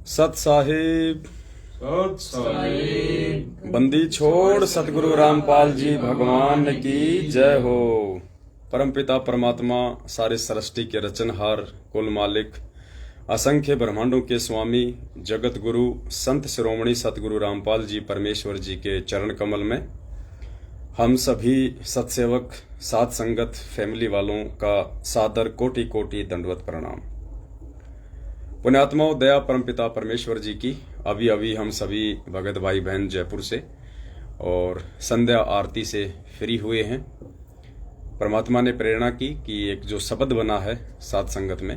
सत साहिब सत साहिब। बंदी छोड़ सतगुरु रामपाल जी भगवान की जय हो। परमपिता परमात्मा सारे सृष्टि के रचनहार कुल मालिक असंख्य ब्रह्मांडों के स्वामी जगत गुरु संत शिरोमणि सतगुरु रामपाल जी परमेश्वर जी के चरण कमल में हम सभी सत्सेवक साथ संगत फैमिली वालों का सादर कोटि कोटि दंडवत प्रणाम। पुण्यात्माओं, दया परमपिता परमेश्वर जी की अभी अभी हम सभी भगत भाई बहन जयपुर से और संध्या आरती से फ्री हुए हैं। परमात्मा ने प्रेरणा की कि एक जो शब्द बना है साथ संगत में,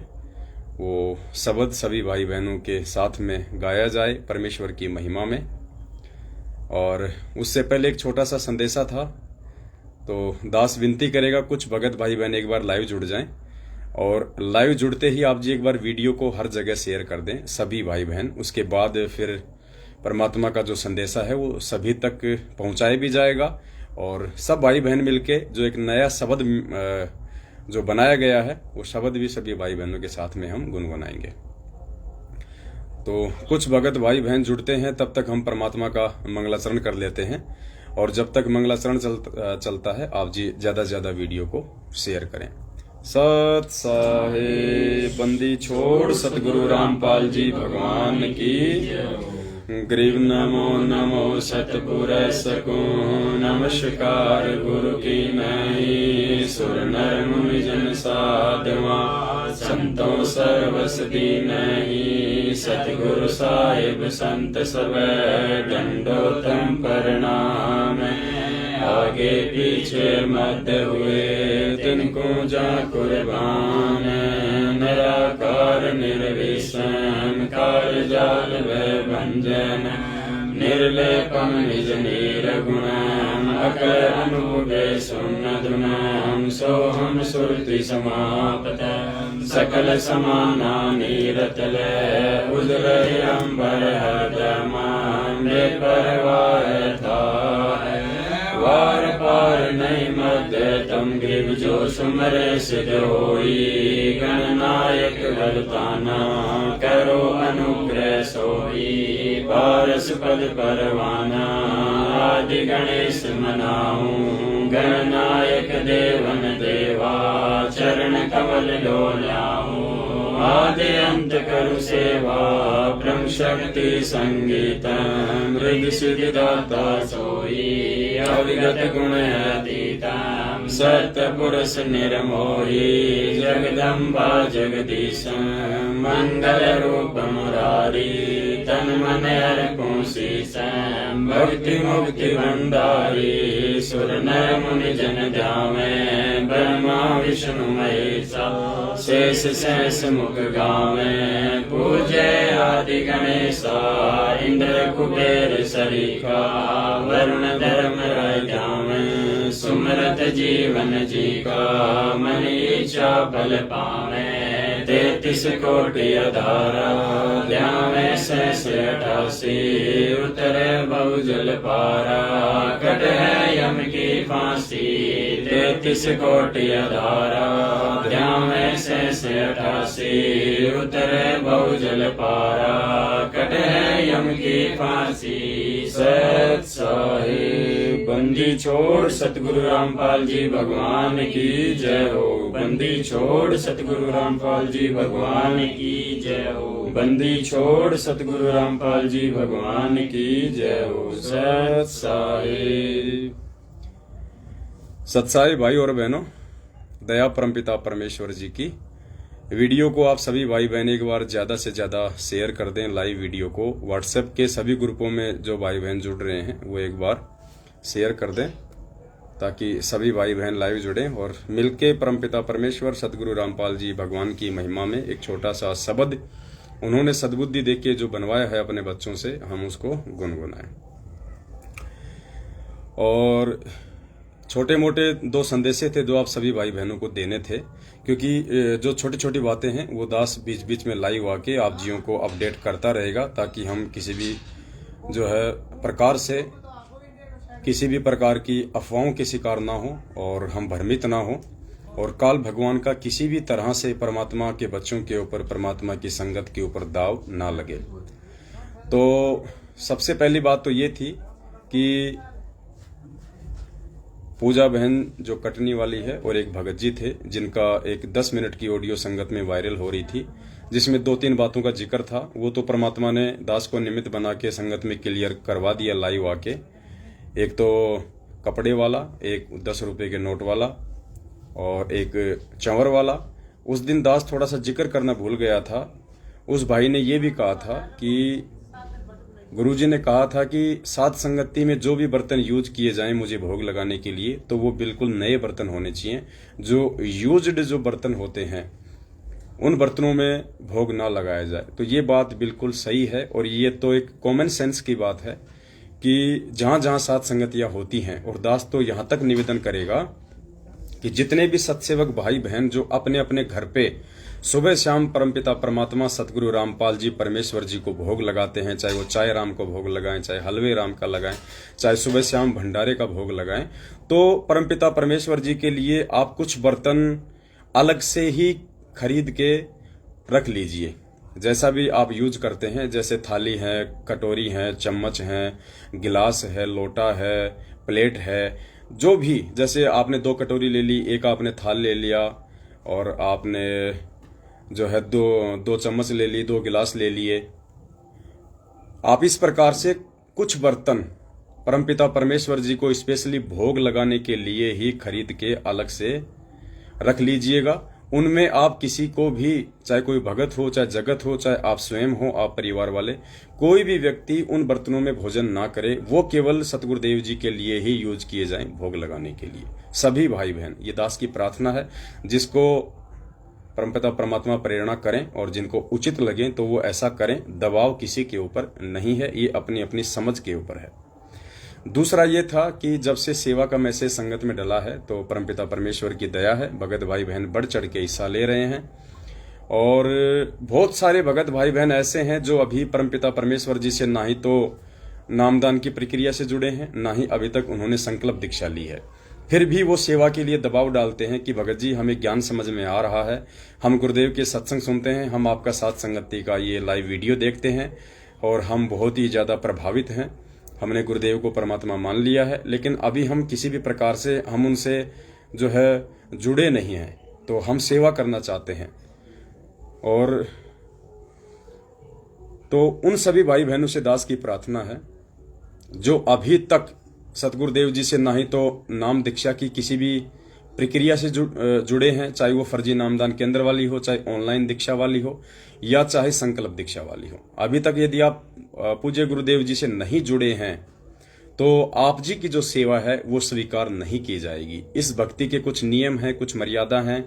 वो शब्द सभी भाई बहनों के साथ में गाया जाए परमेश्वर की महिमा में। और उससे पहले एक छोटा सा संदेशा था, तो दास विनती करेगा कुछ भगत भाई बहन एक बार लाइव जुड़ जाएं और लाइव जुड़ते ही आप जी एक बार वीडियो को हर जगह शेयर कर दें सभी भाई बहन। उसके बाद फिर परमात्मा का जो संदेशा है वो सभी तक पहुंचाया भी जाएगा और सब भाई बहन मिलके जो एक नया शब्द जो बनाया गया है वो शब्द भी सभी भाई बहनों के साथ में हम गुनगुनाएंगे। तो कुछ भगत भाई बहन जुड़ते हैं तब तक हम परमात्मा का मंगलाचरण कर लेते हैं और जब तक मंगलाचरण चलता है आप जी ज्यादा से ज्यादा वीडियो को शेयर करें। सत साहिब बंदी छोड़ सतगुरु रामपाल जी भगवान की ग्रीव नमो नमो सतपुर सको नमस्कार गुरु की नहीं सुर नर मुनि जन साधवा संतों सर्वसदी नहीं सतगुरु साहिब संत सब दंडोतम प्रणाम आगे पीछे मत हुए तिनको जा कुर्बान निराकार निर्विषम काल जाल वै भंजन निर्लेपम निज निर्गुणम अकल अनुभवे सुन्नधुनम सोहम सुरति समापत सकल समाना नीरतल उजर अंबर हदमान परवार था वार पार नहीं मद तम ग्रीव जो सुमरे सिद्ध होई गणनायक बलताना करो अनुग्रह सोई पारस पद परवाना आदि गणेश मनाऊं गणनायक देवन देवा चरण कमल डोलाऊं आदि अंत करु सेवा ब्रह्म शक्ति संगीतम हृदय सिद्धि दाता सोई अविगत गुण अतीतम सत्य पुरुष निर्मोही जगदम्बा जगदीशम मंगल रूप मुरारी तन मन अर्पण शीशम भक्ति मुक्ति भंडारी सुर नर मुनि जन ध्यामे ब्रह्मा विष्णु महेशा शेष शेष मुख गावे पूजे आदि गणेशा इंद्र कुबेर सरीखा वरुण धर्म राजावे सुमरत जीवन जी का मन इच्छा फल पावे 33 कोटि अधारा ध्यावे शेष 88 उतरे बहुजल पारा कट है यम की फांसी 33 कोटि अधारा ध्यावे शेष 88 उतरे बहुजल पारा कट है यम की फांसी। सत साहिब बंदी छोड़ सतगुरु रामपाल जी भगवान की जय हो। बंदी छोड़ सतगुरु रामपाल जी भगवान की जय हो। बंदी छोड़ सतगुरु रामपाल जी भगवान की जय हो। सत साहिब। सत्साई भाई और बहनों, दया परमपिता परमेश्वर जी की वीडियो को आप सभी भाई बहन एक बार ज्यादा से ज्यादा शेयर कर दें। लाइव वीडियो को व्हाट्सएप के सभी ग्रुपों में जो भाई बहन जुड़ रहे हैं वो एक बार शेयर कर दें ताकि सभी भाई बहन लाइव जुड़ें और मिलके परमपिता परमेश्वर सतगुरु रामपाल जी भगवान की महिमा में एक छोटा सा शब्द उन्होंने सद्बुद्धि देके जो बनवाया है अपने बच्चों से, हम उसको गुनगुनाएं। और छोटे मोटे 2 संदेशे थे जो आप सभी भाई बहनों को देने थे, क्योंकि जो छोटी छोटी बातें हैं वो दास बीच बीच में लाइव आके आप जियों को अपडेट करता रहेगा ताकि हम किसी भी जो है प्रकार से किसी भी प्रकार की अफवाहों के शिकार ना हो और हम भ्रमित ना हो और काल भगवान का किसी भी तरह से परमात्मा के बच्चों के ऊपर, परमात्मा की संगत के ऊपर दाव ना लगे। तो सबसे पहली बात तो ये थी कि पूजा बहन जो कटनी वाली है और एक भगत जी थे, जिनका एक 10 मिनट की ऑडियो संगत में वायरल हो रही थी, जिसमें 2-3 बातों का जिक्र था। वो तो परमात्मा ने दास को निमित्त बना के संगत में क्लियर करवा दिया लाइव आके। एक तो कपड़े वाला, एक 10 रुपए के नोट वाला और एक चंवर वाला। उस दिन दास थोड़ा सा जिक्र करना भूल गया था। उस भाई ने ये भी कहा था कि गुरुजी ने कहा था कि सात संगति में जो भी बर्तन यूज किए जाएं मुझे भोग लगाने के लिए, तो वो बिल्कुल नए बर्तन होने चाहिए। जो यूज्ड जो बर्तन होते हैं उन बर्तनों में भोग ना लगाया जाए। तो ये बात बिल्कुल सही है और ये तो एक कॉमन सेंस की बात है कि जहां जहां सात संगतियां होती हैं, और दास तो यहां तक निवेदन करेगा कि जितने भी सत्सेवक भाई बहन जो अपने अपने घर पे सुबह शाम परमपिता परमात्मा सतगुरु रामपाल जी परमेश्वर जी को भोग लगाते हैं, चाहे वो चाय राम को भोग लगाएं, चाहे हलवे राम का लगाएं, चाहे सुबह शाम भंडारे का भोग लगाएं, तो परमपिता परमेश्वर जी के लिए आप कुछ बर्तन अलग से ही खरीद के रख लीजिए। जैसा भी आप यूज करते हैं, जैसे थाली है, कटोरी है, चम्मच है, गिलास है, लोटा है, प्लेट है, जो भी, जैसे आपने 2 कटोरी ले ली, एक आपने थाल ले लिया और आपने जो है दो चम्मच ले ली, 2 गिलास ले लिए। आप इस प्रकार से कुछ बर्तन परमपिता परमेश्वर जी को स्पेशली भोग लगाने के लिए ही खरीद के अलग से रख लीजिएगा। उनमें आप किसी को भी, चाहे कोई भगत हो, चाहे जगत हो, चाहे आप स्वयं हो, आप परिवार वाले, कोई भी व्यक्ति उन बर्तनों में भोजन ना करे। वो केवल सतगुरुदेव जी के लिए ही यूज किए जाएं भोग लगाने के लिए। सभी भाई बहन, ये दास की प्रार्थना है, जिसको परमपिता परमात्मा प्रेरणा करें और जिनको उचित लगे तो वो ऐसा करें। दबाव किसी के ऊपर नहीं है, ये अपनी अपनी समझ के ऊपर है। दूसरा ये था कि जब से सेवा का मैसेज संगत में डला है तो परमपिता परमेश्वर की दया है, भगत भाई बहन बढ़ चढ़ के हिस्सा ले रहे हैं। और बहुत सारे भगत भाई बहन ऐसे हैं जो अभी परमपिता परमेश्वर जी से ना ही तो नामदान की प्रक्रिया से जुड़े हैं, ना ही अभी तक उन्होंने संकल्प दीक्षा ली है। फिर भी वो सेवा के लिए दबाव डालते हैं कि भगत जी हमें ज्ञान समझ में आ रहा है, हम गुरुदेव के सत्संग सुनते हैं, हम आपका सात संगति का ये लाइव वीडियो देखते हैं और हम बहुत ही ज्यादा प्रभावित हैं, हमने गुरुदेव को परमात्मा मान लिया है, लेकिन अभी हम किसी भी प्रकार से हम उनसे जो है जुड़े नहीं हैं, तो हम सेवा करना चाहते हैं। और तो उन सभी भाई बहनों से दास की प्रार्थना है जो अभी तक सतगुरुदेव जी से ना ही तो नाम दीक्षा की किसी भी प्रक्रिया से जुड़े हैं, चाहे वो फर्जी नामदान केंद्र वाली हो, चाहे ऑनलाइन दीक्षा वाली हो, या चाहे संकल्प दीक्षा वाली हो। अभी तक यदि आप पूज्य गुरुदेव जी से नहीं जुड़े हैं तो आप जी की जो सेवा है वो स्वीकार नहीं की जाएगी। इस भक्ति के कुछ नियम हैं, कुछ मर्यादा हैं।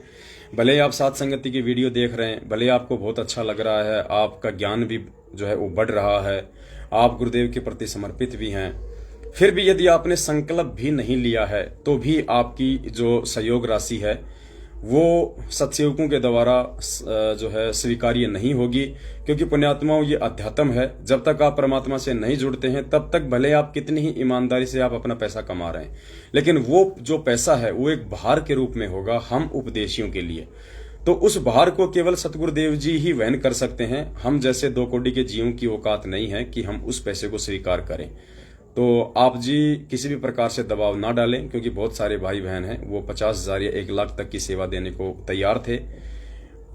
भले आप सात संगति की वीडियो देख रहे हैं, भले आपको बहुत अच्छा लग रहा है, आपका ज्ञान भी जो है वो बढ़ रहा है, आप गुरुदेव के प्रति समर्पित भी हैं, फिर भी यदि आपने संकल्प भी नहीं लिया है तो भी आपकी जो सहयोग राशि है वो सत्सेवकों के द्वारा जो है स्वीकार्य नहीं होगी। क्योंकि पुण्यात्माओं, ये अध्यात्म है। जब तक आप परमात्मा से नहीं जुड़ते हैं तब तक भले आप कितनी ही ईमानदारी से आप अपना पैसा कमा रहे हैं, लेकिन वो जो पैसा है वो एक भार के रूप में होगा हम उपदेशियों के लिए। तो उस भार को केवल सतगुरुदेव जी ही वहन कर सकते हैं। हम जैसे 2 कौड़ी के जीवों की औकात नहीं है कि हम उस पैसे को स्वीकार करें। तो आप जी किसी भी प्रकार से दबाव ना डालें, क्योंकि बहुत सारे भाई बहन हैं वो 50,000 या 1 लाख तक की सेवा देने को तैयार थे।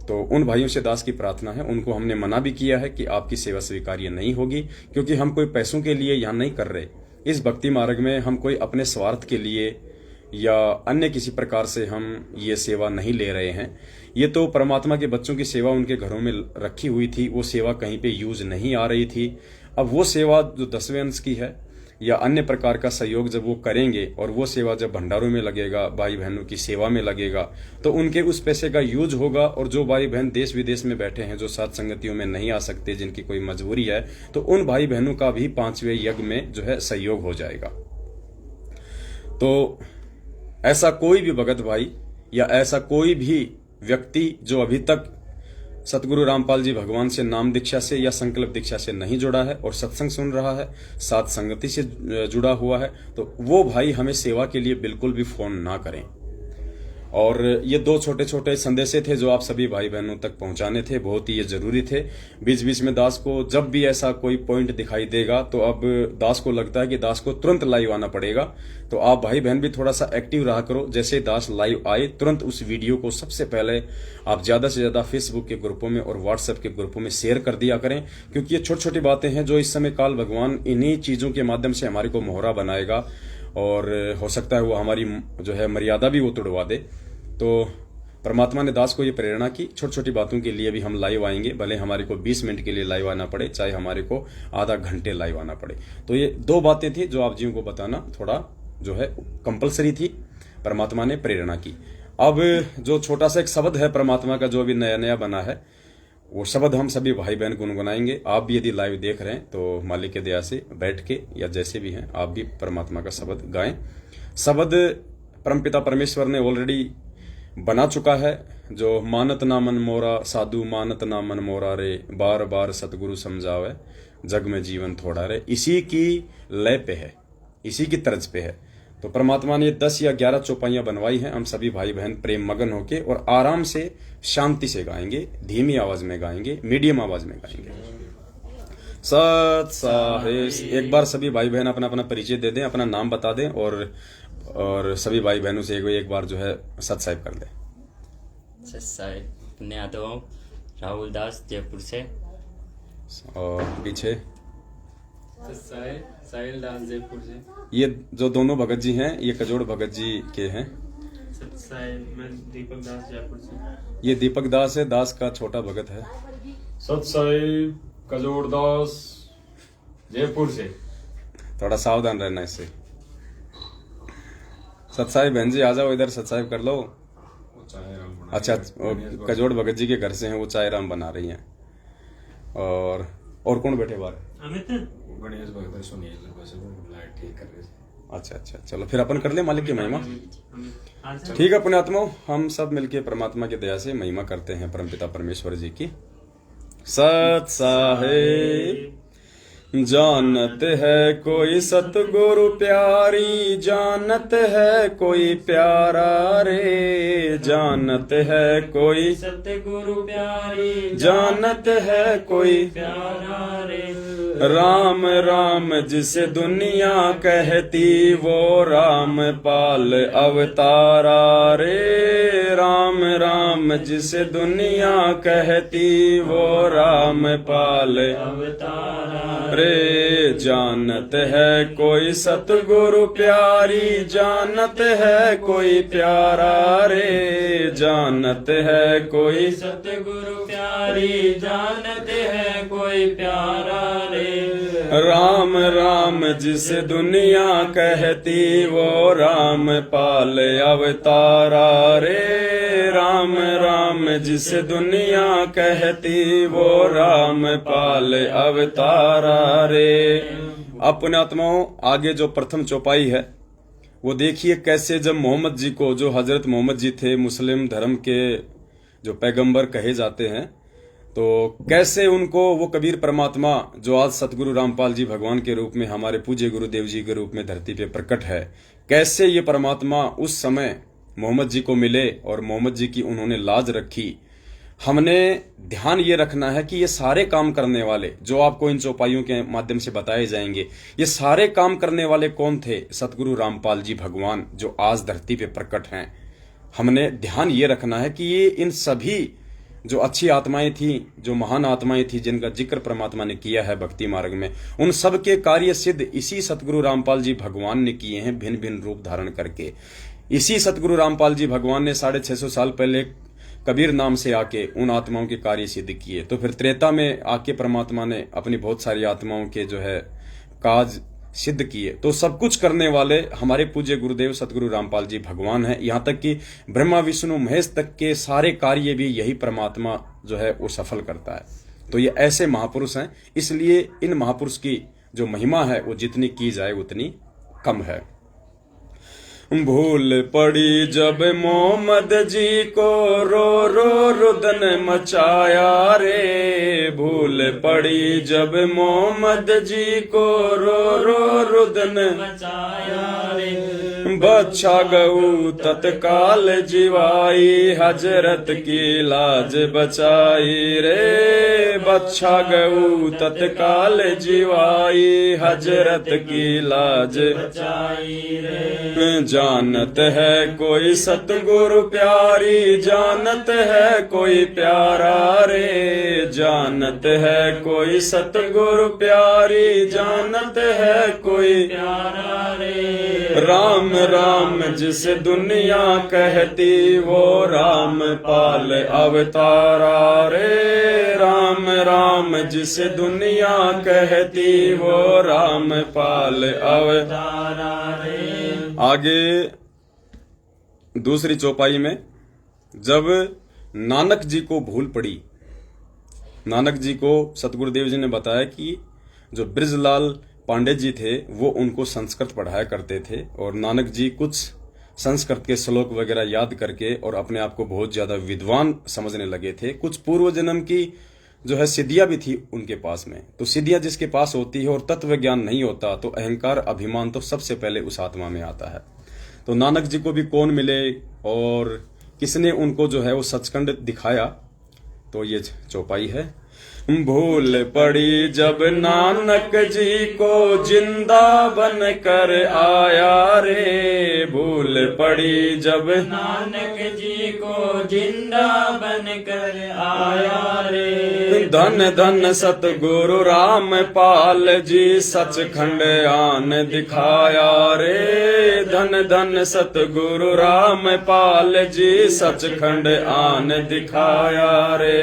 तो उन भाइयों से दास की प्रार्थना है, उनको हमने मना भी किया है कि आपकी सेवा स्वीकार्य नहीं होगी, क्योंकि हम कोई पैसों के लिए यहाँ नहीं कर रहे। इस भक्ति मार्ग में हम कोई अपने स्वार्थ के लिए या अन्य किसी प्रकार से हम ये सेवा नहीं ले रहे हैं। ये तो परमात्मा के बच्चों की सेवा उनके घरों में रखी हुई थी, वो सेवा कहीं पे यूज नहीं आ रही थी। अब वो सेवा जो 10वें अंश की है या अन्य प्रकार का सहयोग जब वो करेंगे और वो सेवा जब भंडारों में लगेगा, भाई बहनों की सेवा में लगेगा, तो उनके उस पैसे का यूज होगा। और जो भाई बहन देश विदेश में बैठे हैं, जो सात संगतियों में नहीं आ सकते, जिनकी कोई मजबूरी है, तो उन भाई बहनों का भी 5वें यज्ञ में जो है सहयोग हो जाएगा। तो ऐसा कोई भी भगत भाई या ऐसा कोई भी व्यक्ति जो अभी तक सतगुरु रामपाल जी भगवान से नाम दीक्षा से या संकल्प दीक्षा से नहीं जुड़ा है और सत्संग सुन रहा है, सात संगति से जुड़ा हुआ है, तो वो भाई हमें सेवा के लिए बिल्कुल भी फोन ना करें। और ये 2 छोटे छोटे संदेशे थे जो आप सभी भाई बहनों तक पहुंचाने थे, बहुत ही ये जरूरी थे। बीच बीच में दास को जब भी ऐसा कोई पॉइंट दिखाई देगा तो अब दास को लगता है कि दास को तुरंत लाइव आना पड़ेगा। तो आप भाई बहन भी थोड़ा सा एक्टिव रहा करो। जैसे दास लाइव आए तुरंत उस वीडियो को सबसे पहले आप ज्यादा से ज्यादा फेसबुक के ग्रुपों में और व्हाट्सएप के ग्रुपों में शेयर कर दिया करें, क्योंकि ये छोटी छोटी बातें हैं जो इस समय काल भगवान इन्हीं चीजों के माध्यम से हमारे को मोहरा बनाएगा और हो सकता है वो हमारी जो है मर्यादा भी वो तोड़वा दे। तो परमात्मा ने दास को ये प्रेरणा की, छोटी छोटी बातों के लिए भी हम लाइव आएंगे, भले हमारे को 20 मिनट के लिए लाइव आना पड़े, चाहे हमारे को आधा घंटे लाइव आना पड़े। तो ये 2 बातें थी जो आप जीव को बताना थोड़ा जो है कंपलसरी थी, परमात्मा ने प्रेरणा की। अब जो छोटा सा एक शब्द है परमात्मा का जो अभी नया नया बना है, वो शब्द हम सभी भाई बहन गुनगुनाएंगे। आप भी यदि लाइव देख रहे हैं तो मालिक के दया से बैठ के या जैसे भी हैं आप भी परमात्मा का शब्द गाएं। शब्द परमपिता परमेश्वर ने ऑलरेडी बना चुका है, जो मानत ना मन मोरा साधु मानत ना मन मोरा रे, बार बार सतगुरु समझावे जग में जीवन थोड़ा रे। इसी की लय पे है, इसी की तर्ज पे है। तो परमात्मा ने 10 या 11 चौपाइयां बनवाई हैं। हम सभी भाई बहन प्रेम मगन होके और आराम से शांति से गाएंगे, धीमी आवाज में गाएंगे, मीडियम आवाज में गाएंगे। सत साहेस। एक बार सभी भाई बहन अपना अपना परिचय दे दें, अपना नाम बता दें और सभी भाई बहनों से एक बार जो है सत साहिब कर लें। सत साहिब पुण्य यादव, राहुल दास जयपुर से। और पीछे साहिल दास जयपुर से। ये जो दोनों भगत जी हैं ये कजोड़ भगत जी के हैं। मैं दीपक दास जयपुर से। ये दीपक दास है, दास का छोटा भगत है। सत साहिब कजोड़ दास जयपुर से। थोड़ा सावधान रहना इससे। सत साहिब बहन जी आ जाओ इधर, सत साहिब कर लो। अच्छा, कजोड़ भगत जी के घर से हैं, वो चाय राम बना रही हैं। और कौन बैठे बाहर? अमित गणेश भगत सुनिए लाइट ठीक कर रहे थे। अच्छा, चलो फिर अपन कर ले मालिक की महिमा। ठीक है पुण्यात्माओं, हम सब मिलके परमात्मा की दया से महिमा करते हैं परमपिता परमेश्वर जी की। सत साहिब जानत है कोई सतगुरु प्यारी, जानत है कोई प्यारा रे, जानत है कोई सतगुरु प्यारी, जानत है कोई प्यारा रे। राम राम जिसे दुनिया कहती, वो राम पाल अवतारा रे। राम राम जिसे दुनिया कहती, वो राम पाल अवतारा रे। जानत है कोई सतगुरु प्यारी, जानत है कोई प्यारा रे, जानत है कोई सतगुरु प्यारी, जानत है कोई प्यारा रे। राम राम जिसे दुनिया कहती, वो राम पाल अवतारा रे। राम राम जिसे दुनिया कहती, वो राम पाल अवतारा रे। अपने आत्माओं आगे जो प्रथम चौपाई है वो देखिए कैसे जब मोहम्मद जी को, जो हजरत मोहम्मद जी थे मुस्लिम धर्म के जो पैगंबर कहे जाते हैं, तो कैसे उनको वो कबीर परमात्मा जो आज सतगुरु रामपाल जी भगवान के रूप में हमारे पूज्य गुरुदेव जी के रूप में धरती पे प्रकट है, कैसे ये परमात्मा उस समय मोहम्मद जी को मिले और मोहम्मद जी की उन्होंने लाज रखी। हमने ध्यान ये रखना है कि ये सारे काम करने वाले जो आपको इन चौपाइयों के माध्यम से बताए जाएंगे, ये सारे काम करने वाले कौन थे? सतगुरु रामपाल जी भगवान जो आज धरती पे प्रकट हैं। हमने ध्यान ये रखना है कि ये इन सभी जो अच्छी आत्माएं थी, जो महान आत्माएं थी, जिनका जिक्र परमात्मा ने किया है भक्ति मार्ग में, उन सब के कार्य सिद्ध इसी सतगुरु रामपाल जी भगवान ने किए हैं, भिन्न भिन्न रूप धारण करके। इसी सतगुरु रामपाल जी भगवान ने 650 साल पहले कबीर नाम से आके उन आत्माओं के कार्य सिद्ध किए। तो फिर त्रेता में आके परमात्मा ने अपनी बहुत सारी आत्माओं के जो है काज सिद्ध किए। तो सब कुछ करने वाले हमारे पूज्य गुरुदेव सतगुरु रामपाल जी भगवान हैं। यहाँ तक कि ब्रह्मा विष्णु महेश तक के सारे कार्य भी यही परमात्मा जो है वो सफल करता है। तो ये ऐसे महापुरुष हैं, इसलिए इन महापुरुष की जो महिमा है वो जितनी की जाए उतनी कम है। भूल पड़ी जब मोहम्मद जी को, रो रो रुदन मचाया रे। भूल पड़ी जब मोहम्मद जी को, रो रो रुदन मचाया रे। बच्छा गऊ तत्काल जीवाई, हजरत की लाज बचाई रे। बच्छा गऊ तत्काल जीवाई, हजरत की लाज बचाई रे। जानत है कोई सतगुरु प्यारी, जानत है कोई प्यारा रे। जानत है कोई सतगुरु प्यारी, जानत है कोई प्यारा रे। राम राम जिस दुनिया कहती, वो राम पाल अवतारा रे। राम राम जिस दुनिया कहती, वो राम पाल अवतारा रे। आगे दूसरी चौपाई में जब नानक जी को भूल पड़ी, नानक जी को सतगुरुदेव जी ने बताया कि जो ब्रिजलाल पांडे जी थे वो उनको संस्कृत पढ़ाया करते थे, और नानक जी कुछ संस्कृत के श्लोक वगैरह याद करके और अपने आप को बहुत ज्यादा विद्वान समझने लगे थे। कुछ पूर्व जन्म की जो है सिद्धियां भी थी उनके पास में। तो सिद्धियां जिसके पास होती है और तत्व ज्ञान नहीं होता, तो अहंकार अभिमान तो सबसे पहले उस आत्मा में आता है। तो नानक जी को भी कौन मिले और किसने उनको जो है वो सचखंड दिखाया, तो ये चौपाई है। भूल पड़ी जब नानक जी को, जिंदा बन कर आया रे। भूल पड़ी जब नानक जी को, जिंदा बन कर आया रे। धन धन सतगुरु राम पाल जी, सचखंड आन दिखाया रे। धन धन सतगुरु राम पाल जी, सचखंड आन दिखाया रे।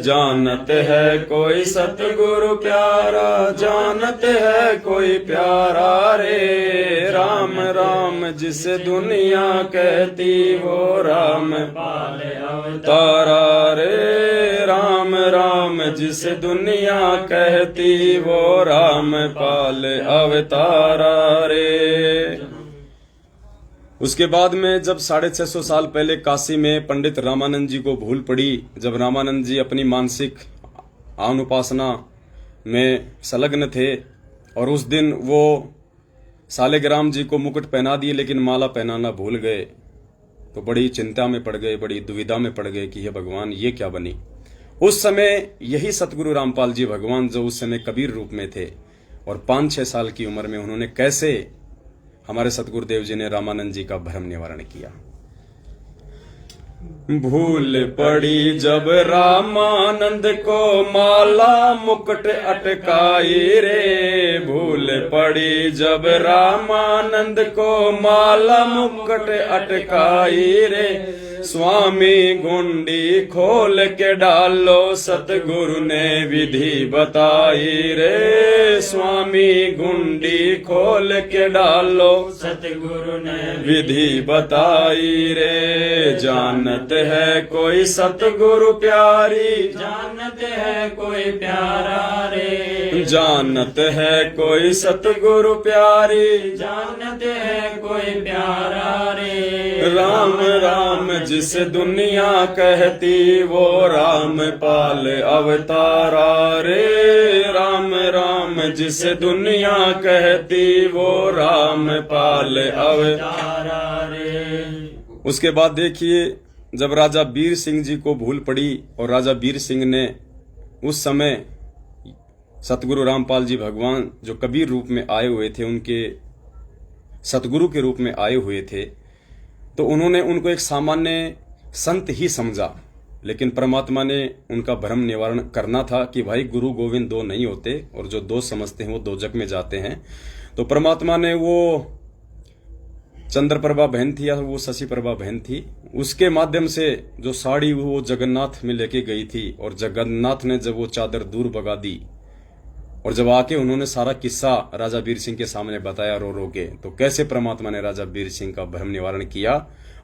जानत है कोई सतगुरु प्यारा, जानत है कोई प्यारा रे। राम राम जिस दुनिया कहती, वो राम पाल अवतारा रे। राम राम जिस दुनिया कहती, वो राम पाल अवतारा रे। उसके बाद में जब 650 साल पहले काशी में पंडित रामानंद जी को भूल पड़ी, जब रामानंद जी अपनी मानसिक अनुपासना में संलग्न थे, और उस दिन वो सालिग्राम जी को मुकुट पहना दिए लेकिन माला पहनाना भूल गए, तो बड़ी चिंता में पड़ गए, बड़ी दुविधा में पड़ गए कि हे भगवान ये क्या बनी। उस समय यही सतगुरु रामपाल जी भगवान जो उस समय कबीर रूप में थे, और 5-6 साल की उम्र में उन्होंने कैसे हमारे सतगुरुदेव जी ने रामानंद जी का भ्रम निवारण किया। भूल पड़ी जब रामानंद को, माला मुकुट अटकाई रे। भूल पड़ी जब रामानंद को, माला मुकुट अटकाई रे। स्वामी गुंडी खोल के डालो, सतगुरु ने विधि बताई रे। स्वामी गुंडी खोल के डालो, सतगुरु ने विधि बताई रे। जानत है कोई सतगुरु प्यारी, जानत है कोई प्यारा रे। जानत है कोई सतगुरु प्यारी, जानत है कोई प्यारा रे। राम राम जिस दुनिया कहती, वो राम पाल अवतारा रे। राम राम जिस दुनिया कहती, वो राम पाल अवतारा रे। उसके बाद देखिए जब राजा बीर सिंह जी को भूल पड़ी, और राजा बीर सिंह ने उस समय सतगुरु रामपाल जी भगवान जो कबीर रूप में आए हुए थे, उनके सतगुरु के रूप में आए हुए थे, तो उन्होंने उनको एक सामान्य संत ही समझा, लेकिन परमात्मा ने उनका भ्रम निवारण करना था कि भाई गुरु गोविंद दो नहीं होते, और जो दो समझते हैं वो दोजक में जाते हैं। तो परमात्मा ने वो चंद्रप्रभा बहन थी या वो शशि प्रभा बहन थी, उसके माध्यम से जो साड़ी वो जगन्नाथ में लेके गई थी, और जगन्नाथ ने जब वो चादर दूर भगा दी, और जब आके उन्होंने सारा किस्सा राजा बीर सिंह के सामने बताया रो रो के, तो कैसे परमात्मा ने राजा बीर सिंह का भ्रम निवारण किया।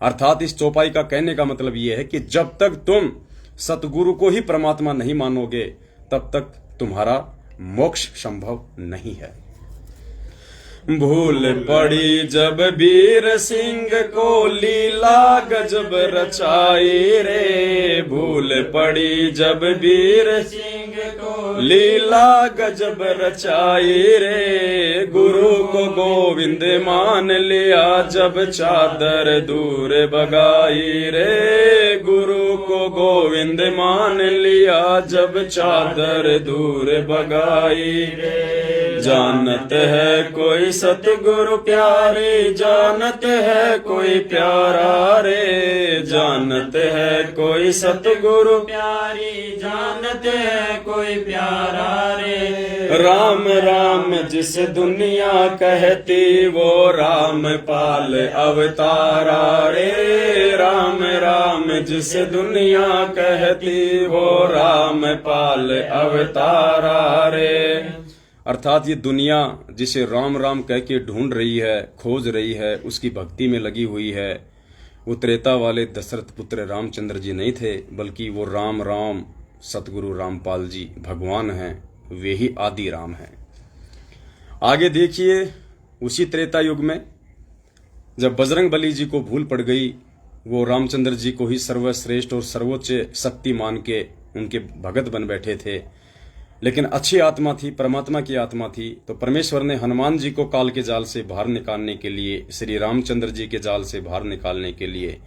अर्थात इस चौपाई का कहने का मतलब यह है कि जब तक तुम सतगुरु को ही परमात्मा नहीं मानोगे, तब तक तुम्हारा मोक्ष संभव नहीं है। भूल पड़ी जब बीर सिंह को, लीला गजब रचाई रे। भूल पड़ी जब बीर सिंह को लीला गजब रचाई रे, गुरु को गोविंद मान लिया जब चादर दूर भगाई रे, गुरु को गोविंद मान लिया जब चादर दूर भगाई रे। जानत है कोई सतगुरु प्यारे, जानत है कोई प्यारा रे, जानत है कोई सतगुरु प्यारी, जानत है कोई प्यारा रे। राम राम जिस दुनिया कहती वो राम पाल अवतारा रे, राम राम जिस दुनिया कहती वो राम पाल अवतारा रे। अर्थात ये दुनिया जिसे राम राम कह के ढूंढ रही है, खोज रही है, उसकी भक्ति में लगी हुई है, वो त्रेता वाले दशरथ पुत्र रामचंद्र जी नहीं थे, बल्कि वो राम राम सतगुरु रामपाल जी भगवान हैं, वे ही आदि राम हैं। आगे देखिए, उसी त्रेता युग में जब बजरंग बली जी को भूल पड़ गई, वो रामचंद्र जी को ही सर्वश्रेष्ठ और सर्वोच्च शक्ति मान के उनके भगत बन बैठे थे, लेकिन अच्छी आत्मा थी, परमात्मा की आत्मा थी, तो परमेश्वर ने हनुमान जी को काल के जाल से बाहर निकालने के लिए, श्री रामचंद्र जी के जाल से बाहर निकालने के लिए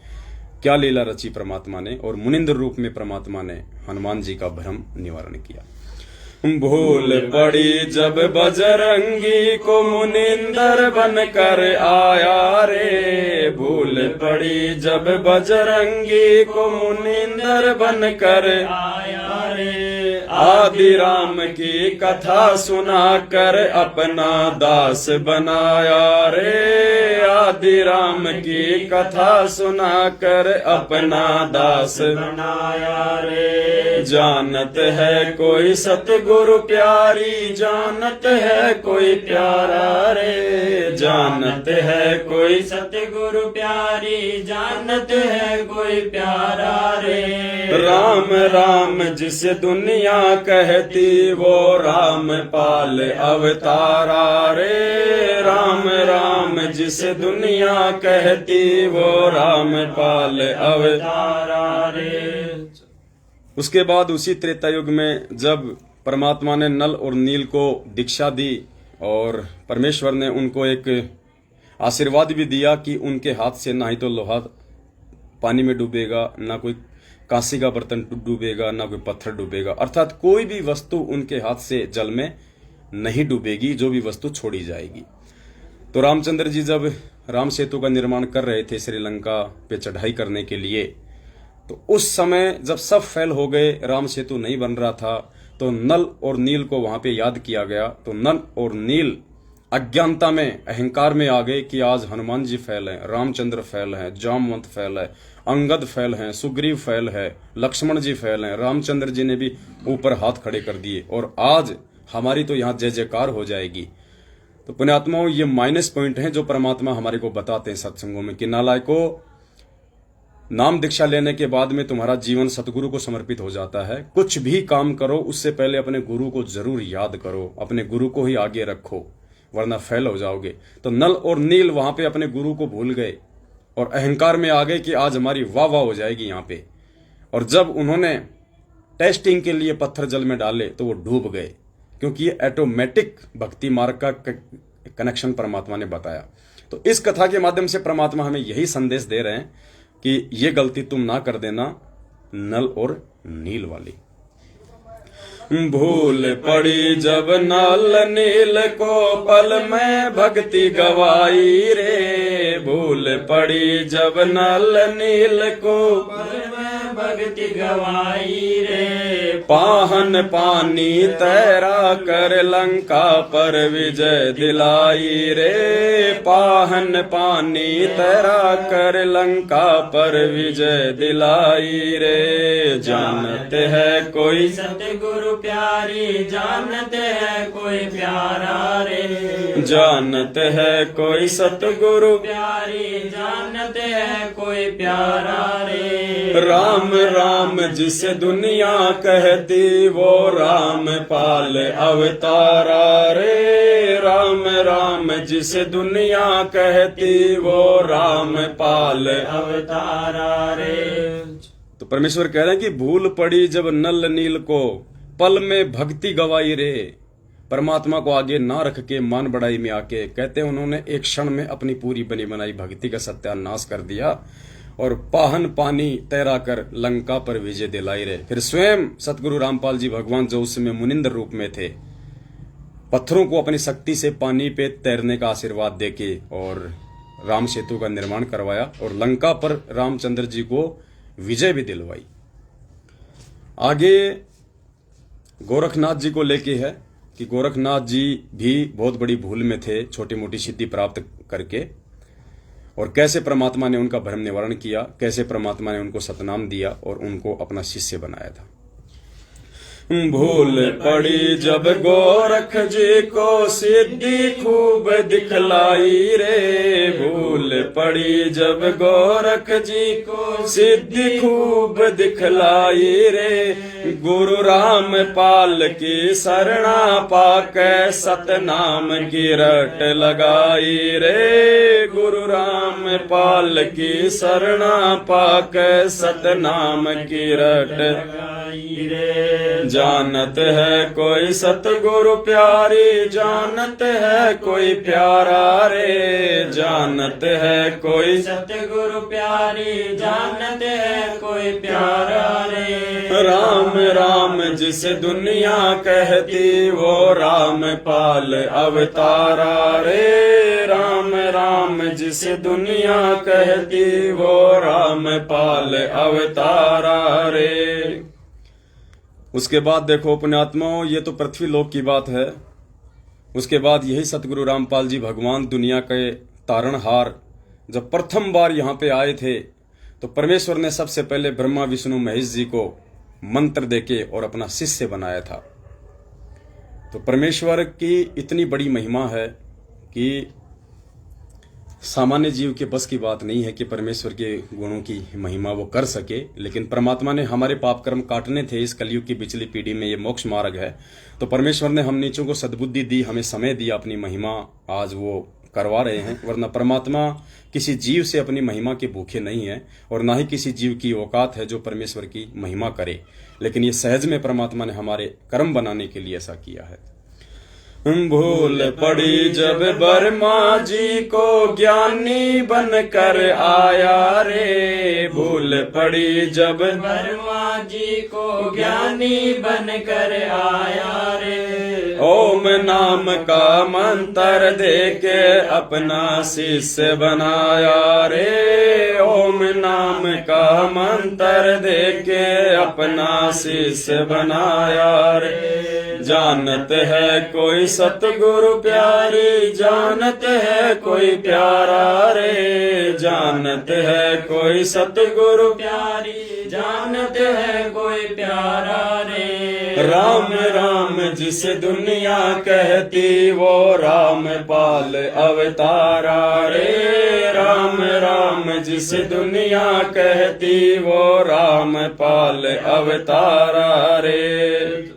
क्या लीला रची परमात्मा ने, और मुनिंद्र रूप में परमात्मा ने हनुमान जी का भ्रम निवारण किया। भूल पड़ी जब बजरंगी को मुनिंदर बनकर आया रे, भूल पड़ी जब बजरंगी को मुनिंदर बनकर आया रे। आदि राम की कथा सुनाकर अपना दास बनाया रे, आदि राम की कथा सुनाकर अपना दास बनाया रे। जानत है कोई सतगुरु प्यारी, जानत है कोई प्यारा रे, जानत है कोई सतगुरु प्यारी, जानत है कोई प्यारा रे। राम राम जिस दुनिया कहती वो राम पाल अवतारा रे, राम राम जिस दुनिया कहती वो राम पाल अवतारा रे। उसके बाद उसी त्रेता युग में जब परमात्मा ने नल और नील को दीक्षा दी और परमेश्वर ने उनको एक आशीर्वाद भी दिया कि उनके हाथ से ना ही तो लोहा पानी में डूबेगा, ना कोई कांसी का बर्तन डूबेगा, ना कोई पत्थर डूबेगा, अर्थात कोई भी वस्तु उनके हाथ से जल में नहीं डूबेगी, जो भी वस्तु छोड़ी जाएगी। तो रामचंद्र जी जब राम सेतु का निर्माण कर रहे थे श्रीलंका पे चढ़ाई करने के लिए, तो उस समय जब सब फेल हो गए, राम सेतु नहीं बन रहा था, तो नल और नील को वहां पे याद किया गया। तो नल और नील अज्ञानता में, अहंकार में आ गए कि आज हनुमान जी फेल हैं, रामचंद्र फेल हैं, जामवंत फेल है, अंगद फेल हैं, सुग्रीव फेल है, लक्ष्मण जी फेल हैं, रामचंद्र जी ने भी ऊपर हाथ खड़े कर दिए और आज हमारी तो यहाँ जय जयकार हो जाएगी। तो पुण्यात्माओं, ये माइनस पॉइंट हैं जो परमात्मा हमारे को बताते हैं सत्संगों में कि नालायको, नाम दीक्षा लेने के बाद में तुम्हारा जीवन सतगुरु को समर्पित हो जाता है। कुछ भी काम करो उससे पहले अपने गुरु को जरूर याद करो, अपने गुरु को ही आगे रखो, वरना फेल हो जाओगे। तो नल और नील वहां पे अपने गुरु को भूल गए और अहंकार में आ गए कि आज हमारी वाह वाह हो जाएगी यहाँ पे। और जब उन्होंने टेस्टिंग के लिए पत्थर जल में डाले तो वो डूब गए, क्योंकि ये ऑटोमेटिक भक्ति मार्ग का कनेक्शन परमात्मा ने बताया। तो इस कथा के माध्यम से परमात्मा हमें यही संदेश दे रहे हैं कि ये गलती तुम ना कर देना, नल और नील वाली। भूल पड़ी जब नल नील को पल में भक्ति गवाई रे, भूल पड़ी जब नल नील को पल में भक्ति गवाई रे। पाहन पानी तैरा कर लंका पर विजय दिलाई रे, पाहन पानी तैरा कर लंका पर विजय दिलाई रे। जानते है कोई सतगुरु प्यारी, जानते है कोई प्यारा रे। जानते है कोई सतगुरु प्यारी, जानते है कोई प्यारा रे। राम राम जिसे दुनिया कहती वो राम पाल अवतारा रे, राम राम जिसे दुनिया कहती वो राम पाल अवतारा रे। तो परमेश्वर कह रहे हैं कि भूल पड़ी जब नल नील को पल में भक्ति गवाई रे। परमात्मा को आगे ना रख के मान बढ़ाई में आके कहते हैं उन्होंने एक क्षण में अपनी पूरी बनी बनाई भक्ति का सत्यानाश कर दिया और पाहन पानी तैरा कर लंका पर विजय दिलाई रे। फिर स्वयं सतगुरु रामपाल जी भगवान जो उस समय मुनिंद्र रूप में थे, पत्थरों को अपनी शक्ति से पानी पे तैरने का आशीर्वाद देके और राम सेतु का निर्माण करवाया और लंका पर रामचंद्र जी को विजय भी दिलवाई। आगे गोरखनाथ जी को लेके है कि गोरखनाथ जी भी बहुत बड़ी भूल में थे, छोटी मोटी सिद्धि प्राप्त करके, और कैसे परमात्मा ने उनका भ्रम निवारण किया, कैसे परमात्मा ने उनको सतनाम दिया और उनको अपना शिष्य बनाया था। भूल पड़ी जब गोरख जी को सिद्धि खूब दिखलाई रे। भूल पड़ी जब गोरख जी को सिद्धि खूब दिखलाई रे। गुरु राम पाल की शरणा पाके सतनाम की रट लगाई रे। गुरु राम पाल की शरणा पाके सतनाम की रट लगाई रे। जानत है कोई सतगुरु प्यारी, जानत है कोई प्यारा रे। जानत है कोई सतगुरु प्यारी, जानत है कोई प्यारा रे। राम राम जिस दुनिया कहती वो राम पाल अवतारा रे। राम राम जिस दुनिया कहती वो राम पाल अवतारा रे। उसके बाद देखो पुण्यात्माओं, ये तो पृथ्वी लोक की बात है। उसके बाद यही सतगुरु रामपाल जी भगवान दुनिया के तारणहार जब प्रथम बार यहाँ पे आए थे तो परमेश्वर ने सबसे पहले ब्रह्मा विष्णु महेश जी को मंत्र देके और अपना शिष्य बनाया था। तो परमेश्वर की इतनी बड़ी महिमा है कि सामान्य जीव के बस की बात नहीं है कि परमेश्वर के गुणों की महिमा वो कर सके, लेकिन परमात्मा ने हमारे पाप कर्म काटने थे। इस कलयुग की पिछली पीढ़ी में ये मोक्ष मार्ग है, तो परमेश्वर ने हम नीचों को सद्बुद्धि दी, हमें समय दिया, अपनी महिमा आज वो करवा रहे हैं। वरना परमात्मा किसी जीव से अपनी महिमा के भूखे नहीं है और ना ही किसी जीव की औकात है जो परमेश्वर की महिमा करे, लेकिन ये सहज में परमात्मा ने हमारे कर्म बनाने के लिए ऐसा किया है। भूल पड़ी जब बर्मा जी को ज्ञानी बनकर आया रे। भूल पड़ी जब बर्मा जी को ज्ञानी बनकर आया रे। ओम नाम का मंत्र देके अपना शिष्य बनाया रे। ओम नाम का मंत्र देके अपना शिष्य बनाया रे। जानत है कोई सतगुरु प्यारी, जानत है कोई प्यारा रे। जानत है कोई सतगुरु प्यारी, जानत है कोई प्यारा रे। राम राम जिस दुनिया कहती वो राम पाल अवतारा रे। राम राम जिस दुनिया कहती वो राम पाल अवतारा रे।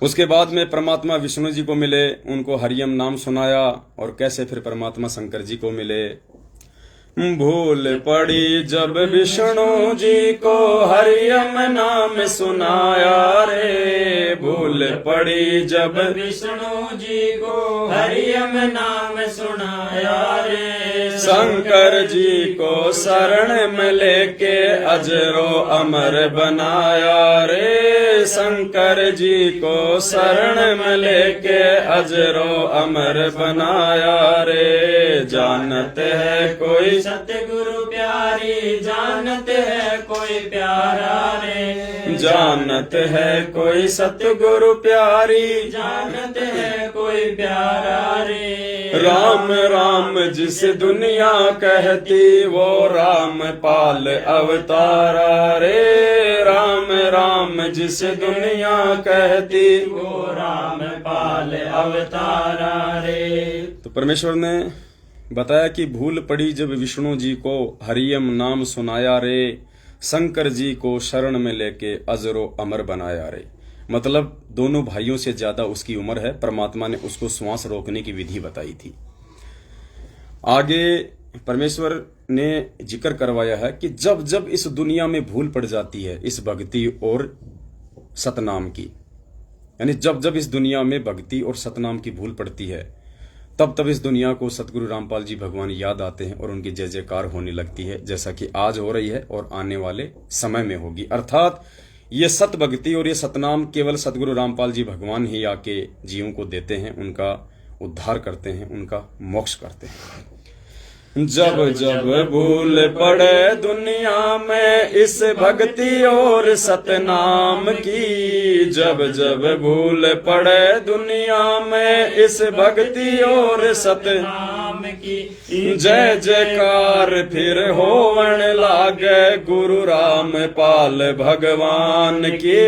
उसके बाद में परमात्मा विष्णु जी को मिले, उनको हरियम नाम सुनाया और कैसे फिर परमात्मा शंकर जी को मिले। भूल पड़ी जब विष्णु जी को हरियम नाम सुनाया रे। भूल पड़ी जब विष्णु जी को हरियम नाम सुनाया रे। शंकर जी को शरण में लेके अजरो अमर बनाया रे। शंकर जी को शरण में लेके अजरो अमर बनाया रे। जानत है कोई सतगुरु प्यारी, जानत है कोई प्यारा रे। जानत है कोई सतगुरु प्यारी, जानत है कोई प्यारा रे। राम राम जिस दुनिया कहती वो राम पाल अवतारा रे। राम राम जिस दुनिया कहती वो राम पाल अवतारा रे। तो परमेश्वर ने बताया कि भूल पड़ी जब विष्णु जी को हरियम नाम सुनाया रे। शंकर जी को शरण में लेके अजरो अमर बनाया रे। मतलब दोनों भाइयों से ज्यादा उसकी उम्र है। परमात्मा ने उसको श्वास रोकने की विधि बताई थी। आगे परमेश्वर ने जिक्र करवाया है कि जब जब इस दुनिया में भूल पड़ जाती है इस भक्ति और सतनाम की। यानी जब जब इस दुनिया में भक्ति और सतनाम की भूल पड़ती है, तब तब इस दुनिया को सतगुरु रामपाल जी भगवान याद आते हैं और उनकी जय जयकार होने लगती है, जैसा कि आज हो रही है और आने वाले समय में होगी। अर्थात ये सत भक्ति और ये सतनाम केवल सतगुरु रामपाल जी भगवान ही आके जीवों को देते हैं, उनका उद्धार करते हैं, उनका मोक्ष करते हैं। जब जब भूल पड़े दुनिया में इस भक्ति और सतनाम की, जब जब भूल पड़े दुनिया में इस भक्ति और सतनाम की, जय जयकार फिर होवन लागे गुरु रामपाल भगवान की,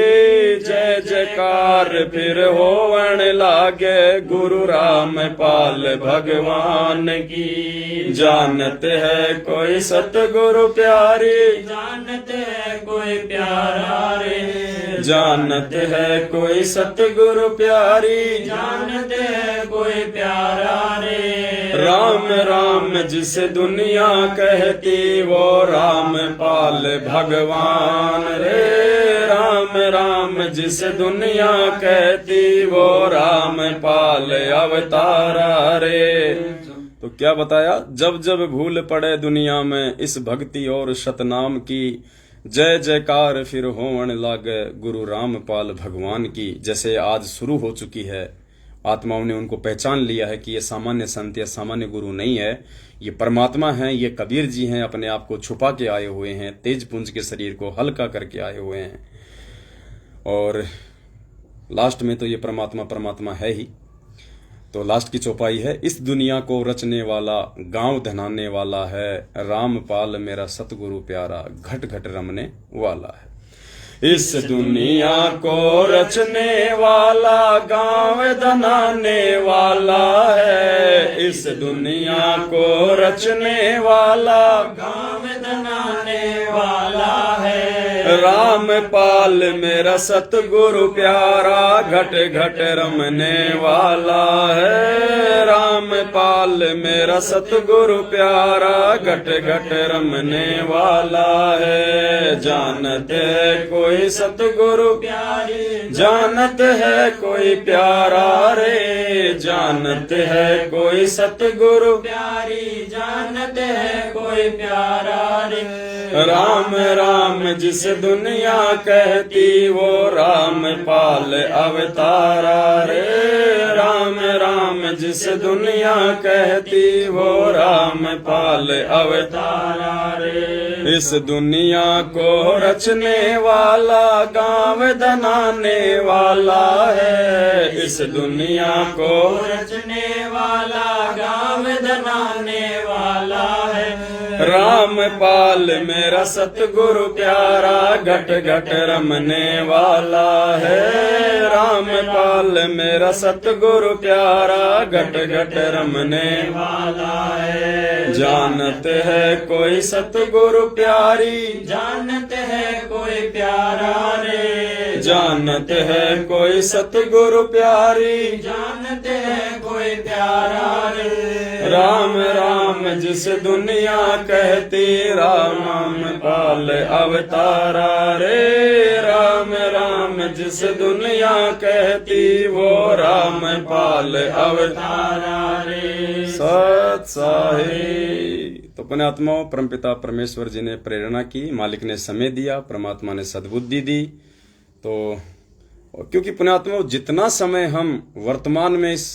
जय जयकार फिर होवन लागे गुरु रामपाल भगवान की। जानते है कोई सतगुरु प्यारी, जानते है कोई प्यारा रे, जानते है कोई सतगुरु प्यारी, जानते है कोई प्यारा रे। राम राम जिसे दुनिया कहती वो रामपाल भगवान रे, राम राम जिसे दुनिया कहती वो रामपाल अवतारा रे। तो क्या बताया, जब जब भूल पड़े दुनिया में इस भक्ति और सतनाम की, जय जयकार फिर होवन लागे गुरु रामपाल भगवान की। जैसे आज शुरू हो चुकी है, आत्माओं ने उनको पहचान लिया है कि ये सामान्य संत या सामान्य गुरु नहीं है, ये परमात्मा हैं, ये कबीर जी हैं, अपने आप को छुपा के आए हुए हैं, तेज पुंज के शरीर को हल्का करके आए हुए हैं। और लास्ट में तो ये परमात्मा परमात्मा है ही। तो लास्ट की चौपाई है, इस दुनिया को रचने वाला गांव धनाने वाला है, रामपाल मेरा सतगुरु प्यारा घट घट रमने वाला है। इस दुनिया को रचने वाला गांव धनाने वाला है, इस दुनिया को रचने वाला गाँव धनाने वाला है। रामपाल मेरा सतगुरु प्यारा घट घट रमने वाला है, रामपाल मेरा सतगुरु प्यारा घट घट रमने वाला है। जानते है कोई सतगुरु प्यारी, जानत है कोई प्यारा रे, जानते है कोई सतगुरु प्यारी, जानते है कोई प्यारा रे। राम राम जिस दुनिया कहती वो रामपाल अवतारा रे, राम राम जिस दुनिया कहती वो रामपाल अवतारा रे। इस दुनिया को रचने वाला गांव धनाने वाला है, इस दुनिया को रचने वाला गाँव धनाने वाला है। रामपाल मेरा सतगुरु प्यारा घट घट रमने वाला है, रामपाल मेरा सतगुरु प्यारा घट घट रमने वाला है। जानते है कोई सतगुरु प्यारी, जानते है कोई प्यारा रे, जानते है कोई सतगुरु प्यारी, जानते है कोई प्यारा रे। राम राम जिस दुनिया कहती रामपाल अवतारा रे, राम राम जिस दुनिया कहती वो रामपाल अवतारा रे। सत साहिब। तो पुण्यात्माओं, परमपिता परमेश्वर जी ने प्रेरणा की, मालिक ने समय दिया, परमात्मा ने सद्बुद्धि दी। तो क्योंकि पुण्यात्माओं, जितना समय हम वर्तमान में इस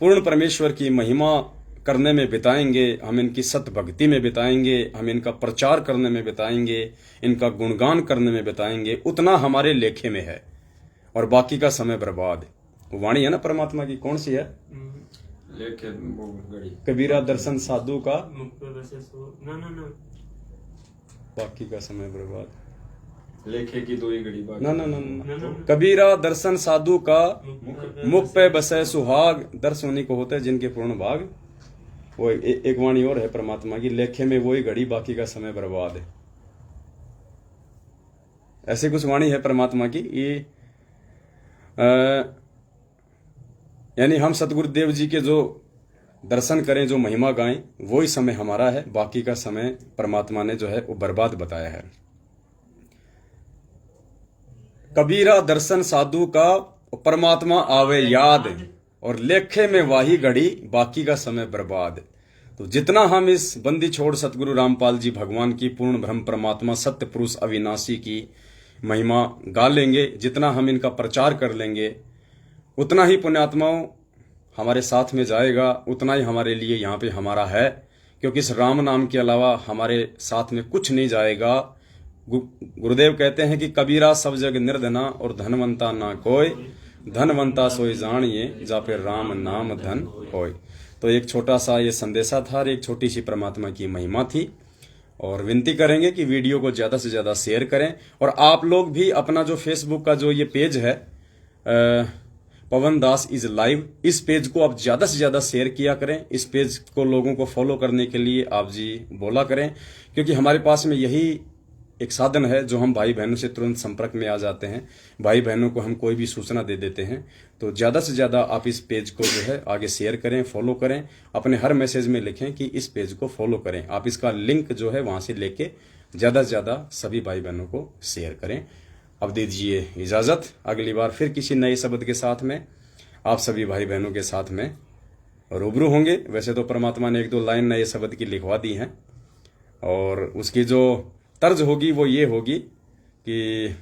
पूर्ण परमेश्वर की महिमा करने में बिताएंगे, हम इनकी सत भक्ति में बिताएंगे, हम इनका प्रचार करने में बिताएंगे, इनका गुणगान करने में बिताएंगे, उतना हमारे लेखे में है और बाकी का समय बर्बाद। वाणी है ना परमात्मा की, कौन सी है? लेके वो गड़ी कबीरा दर्शन साधु का ना बाकी का समय बर्बाद। लेखे की दो ही गड़ी बाकी। ना ना ना ना, कबीरा दर्शन साधु का मुख पे बसे सुहाग, दर्श उन्हीं को होते हैं जिनके पूर्ण भाग। वो एक वाणी और है परमात्मा की, लेखे में वही घड़ी बाकी का समय बर्बाद है। ऐसे कुछ वाणी है परमात्मा की। ये यानी हम सतगुरुदेव जी के जो दर्शन करें, जो महिमा गाएं, वही समय हमारा है, बाकी का समय परमात्मा ने जो है वो बर्बाद बताया है। कबीरा दर्शन साधु का, परमात्मा आवे याद, और लेखे में वाही घड़ी, बाकी का समय बर्बाद। तो जितना हम इस बंदी छोड़ सतगुरु रामपाल जी भगवान की पूर्ण ब्रह्म परमात्मा सत्य पुरुष अविनाशी की महिमा गा लेंगे, जितना हम इनका प्रचार कर लेंगे, उतना ही पुण्यात्माओं हमारे साथ में जाएगा, उतना ही हमारे लिए यहाँ पे हमारा है। क्योंकि इस राम नाम के अलावा हमारे साथ में कुछ नहीं जाएगा। गुरुदेव कहते हैं कि कबीरा सब जग निर्धना और धनवंता ना कोई, धनवंता सोई जानिए जा पे राम नाम धन होय। तो एक छोटा सा ये संदेशा था और एक छोटी सी परमात्मा की महिमा थी। और विनती करेंगे कि वीडियो को ज़्यादा से ज़्यादा शेयर करें। और आप लोग भी अपना जो फेसबुक का जो ये पेज है पवन दास इज लाइव, इस पेज को आप ज़्यादा से ज़्यादा शेयर किया करें। इस पेज को लोगों को फॉलो करने के लिए आप जी बोला करें, क्योंकि हमारे पास में यही एक साधन है जो हम भाई बहनों से तुरंत संपर्क में आ जाते हैं। भाई बहनों को हम कोई भी सूचना दे देते हैं। तो ज़्यादा से ज़्यादा आप इस पेज को जो है आगे शेयर करें, फॉलो करें। अपने हर मैसेज में लिखें कि इस पेज को फॉलो करें। आप इसका लिंक जो है वहाँ से लेके ज़्यादा से ज़्यादा सभी भाई बहनों को शेयर करें। अब दीजिए इजाज़त, अगली बार फिर किसी नए शब्द के साथ में आप सभी भाई बहनों के साथ में रूबरू होंगे। वैसे तो परमात्मा ने 1-2 लाइन नए शब्द की लिखवा दी हैं, और उसकी जो तर्ज होगी वो ये होगी कि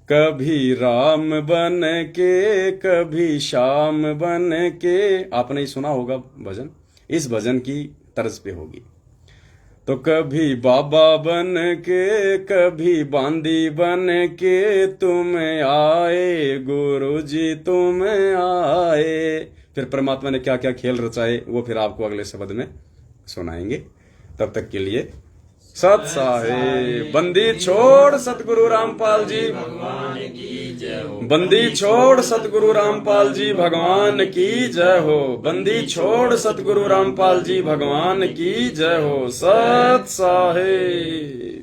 कभी राम बन के, कभी श्याम बन के। आपने ही सुना होगा भजन, इस भजन की तर्ज पे होगी। तो कभी बाबा बन के, कभी बांदी बन के, तुम आए गुरुजी तुम आए। फिर परमात्मा ने क्या क्या खेल रचाए वो फिर आपको अगले शब्द में सुनाएंगे। तब तक के लिए सत साहेब। बंदी छोड़ सतगुरु रामपाल जी भगवान की जय हो। बंदी छोड़ सतगुरु रामपाल जी भगवान की जय हो। बंदी छोड़ सतगुरु रामपाल जी भगवान की जय हो। सत साहेब।